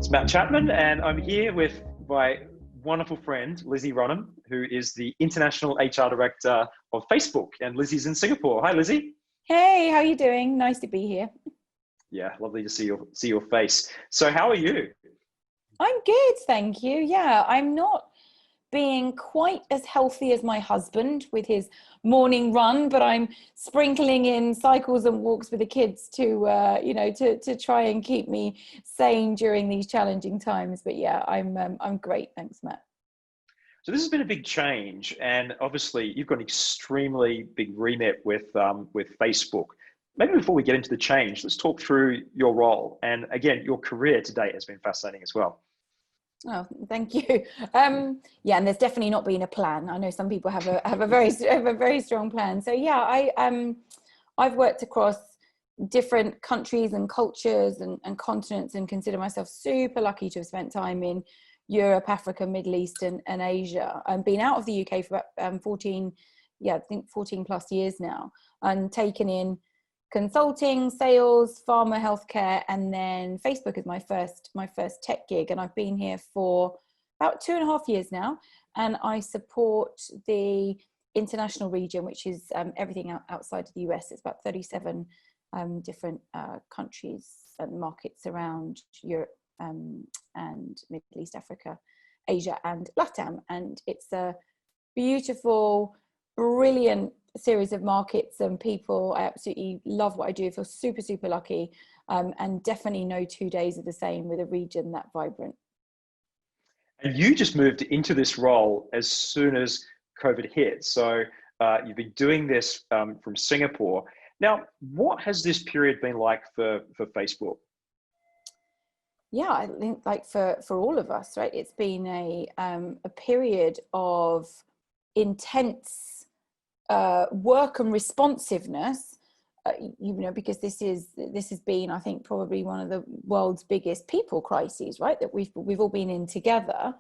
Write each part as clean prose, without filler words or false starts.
It's Matt Chapman, and I'm here with my wonderful friend, Lizzie Runham, who is the International HR Director of Facebook, and Lizzie's in Singapore. Hi, Lizzie. Hey, how are you doing? Nice to be here. Yeah, lovely to see your face. So how are you? I'm good, thank you. Yeah, I'm not being quite as healthy as my husband with his morning run, but I'm sprinkling in cycles and walks with the kids to try and keep me sane during these challenging times. But yeah, I'm great. Thanks, Matt. So this has been a big change, and obviously you've got an extremely big remit with Facebook. Maybe before we get into the change, let's talk through your role. And again, your career to date has been fascinating as well. Oh, thank you. Yeah, and there's definitely not been a plan. I know some people have a very strong plan. So yeah, I've worked across different countries and cultures and continents, and consider myself super lucky to have spent time in Europe, Africa, Middle East, and Asia. I've been out of the UK for about 14 plus years now, and taken in consulting, sales, pharma, healthcare, and then Facebook is my first tech gig. And I've been here for about 2.5 years now, and I support the international region, which is everything outside of the US. It's about 37 different countries and markets around Europe and Middle East, Africa, Asia, and LATAM. And it's a beautiful, brilliant series of markets and people. I absolutely love what I do. I feel super, super lucky, and definitely no 2 days are the same with a region that vibrant. And you just moved into this role as soon as COVID hit. So you've been doing this from Singapore. Now, what has this period been like for Facebook? Yeah, I think like for all of us, right? It's been a period of intense work and responsiveness, because this has been, I think, probably one of the world's biggest people crises, right? That we've all been in together.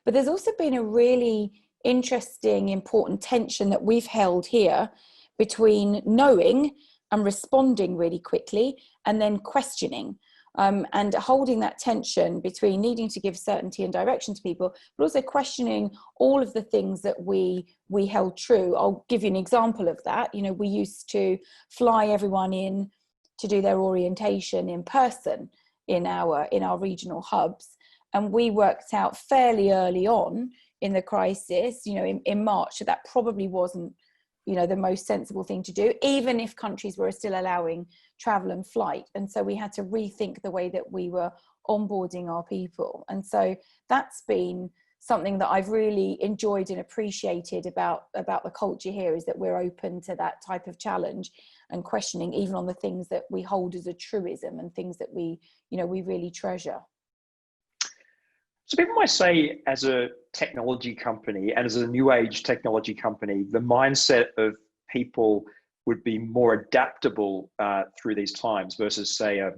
But there's also been a really interesting, important tension that we've held here between knowing and responding really quickly, and then questioning. And holding that tension between needing to give certainty and direction to people, but also questioning all of the things that we held true. I'll give you an example of that. We used to fly everyone in to do their orientation in person in our regional hubs. And we worked out fairly early on in the crisis, in March, that probably wasn't the most sensible thing to do, even if countries were still allowing travel and flight. And so we had to rethink the way that we were onboarding our people. And so that's been something that I've really enjoyed and appreciated about the culture here, is that we're open to that type of challenge and questioning, even on the things that we hold as a truism and things that we really treasure. So people might say, as a technology company and as a new age technology company, the mindset of people would be more adaptable through these times versus, say, a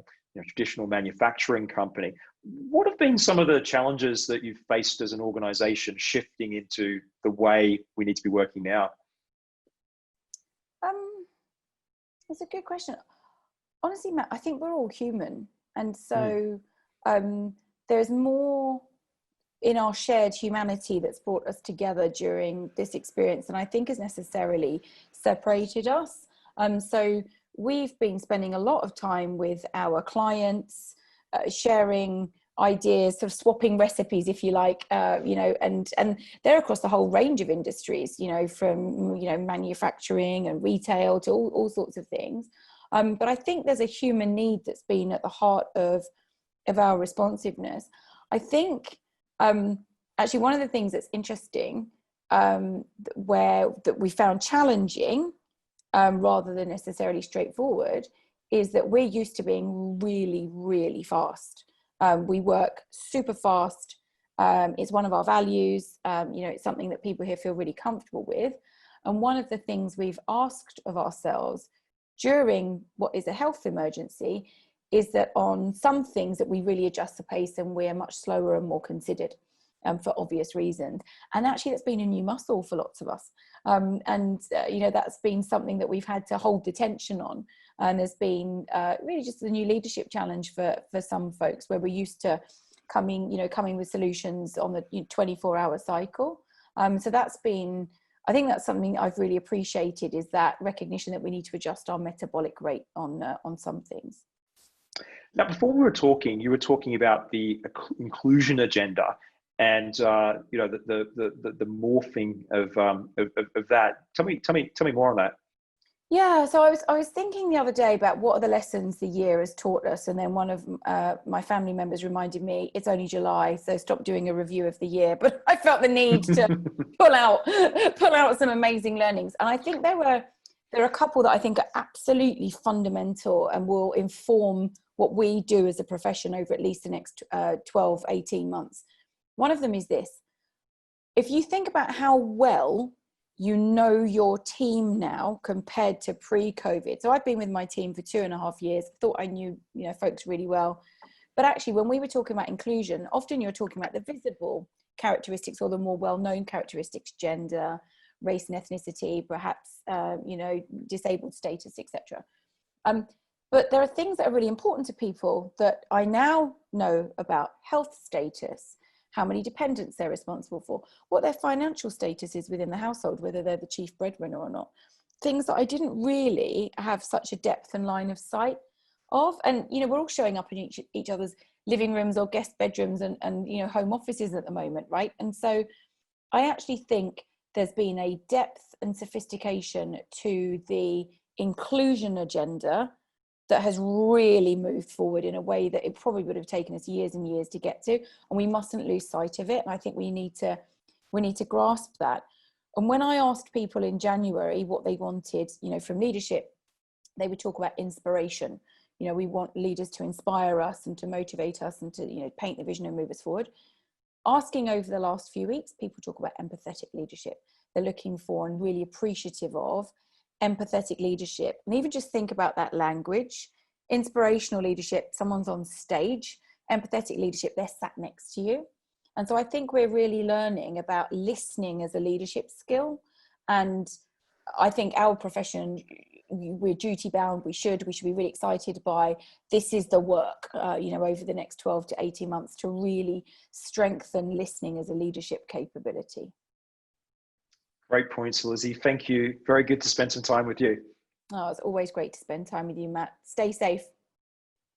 traditional manufacturing company. What have been some of the challenges that you've faced as an organization shifting into the way we need to be working now? That's a good question. Honestly, Matt, I think we're all human. And so there's more in our shared humanity that's brought us together during this experience, and I think has necessarily separated us. So we've been spending a lot of time with our clients, sharing ideas, sort of swapping recipes, if you like, and they're across the whole range of industries, from manufacturing and retail to all sorts of things. But I think there's a human need that's been at the heart of our responsiveness. I think actually one of the things that's interesting, that we found challenging, rather than necessarily straightforward, is that we're used to being really, really fast. We work super fast. It's one of our values. It's something that people here feel really comfortable with. And one of the things we've asked of ourselves during what is a health emergency is that on some things that we really adjust the pace and we're much slower and more considered, for obvious reasons. And actually that's been a new muscle for lots of us. That's been something that we've had to hold the tension on, and has been really just a new leadership challenge for some folks, where we're used to coming with solutions on the 24-hour cycle. So that's been, I think that's something I've really appreciated, is that recognition that we need to adjust our metabolic rate on some things. Now, before we were talking, you were talking about the inclusion agenda, and the morphing of that. Tell me more on that. Yeah, so I was thinking the other day about what are the lessons the year has taught us, and then one of my family members reminded me it's only July, so stop doing a review of the year. But I felt the need to pull out some amazing learnings, and I think there are a couple that I think are absolutely fundamental and will inform what we do as a profession over at least the next 12, 18 months. One of them is this: if you think about how well you know your team now compared to pre-COVID. So I've been with my team for 2.5 years, thought I knew, folks really well. But actually, when we were talking about inclusion, often you're talking about the visible characteristics or the more well-known characteristics: gender, race and ethnicity, perhaps, disabled status, etc. But there are things that are really important to people that I now know about: health status, how many dependents they're responsible for, what their financial status is within the household, whether they're the chief breadwinner or not. Things that I didn't really have such a depth and line of sight of. And, we're all showing up in each other's living rooms or guest bedrooms and home offices at the moment, right? And so I actually think there's been a depth and sophistication to the inclusion agenda that has really moved forward in a way that it probably would have taken us years and years to get to, and we mustn't lose sight of it. And I think we need to grasp that. And when I asked people in January what they wanted, from leadership, they would talk about inspiration. We want leaders to inspire us and to motivate us and to paint the vision and move us forward. Asking over the last few weeks, people talk about empathetic leadership. They're looking for and really appreciative of empathetic leadership. And even just think about that language. Inspirational leadership, someone's on stage. Empathetic leadership, they're sat next to you. And so I think we're really learning about listening as a leadership skill. And I think our profession, we're duty bound. We should be really excited by this is the work, over the next 12 to 18 months to really strengthen listening as a leadership capability. Great points, Lizzie. Thank you. Very good to spend some time with you. Oh, it's always great to spend time with you, Matt. Stay safe.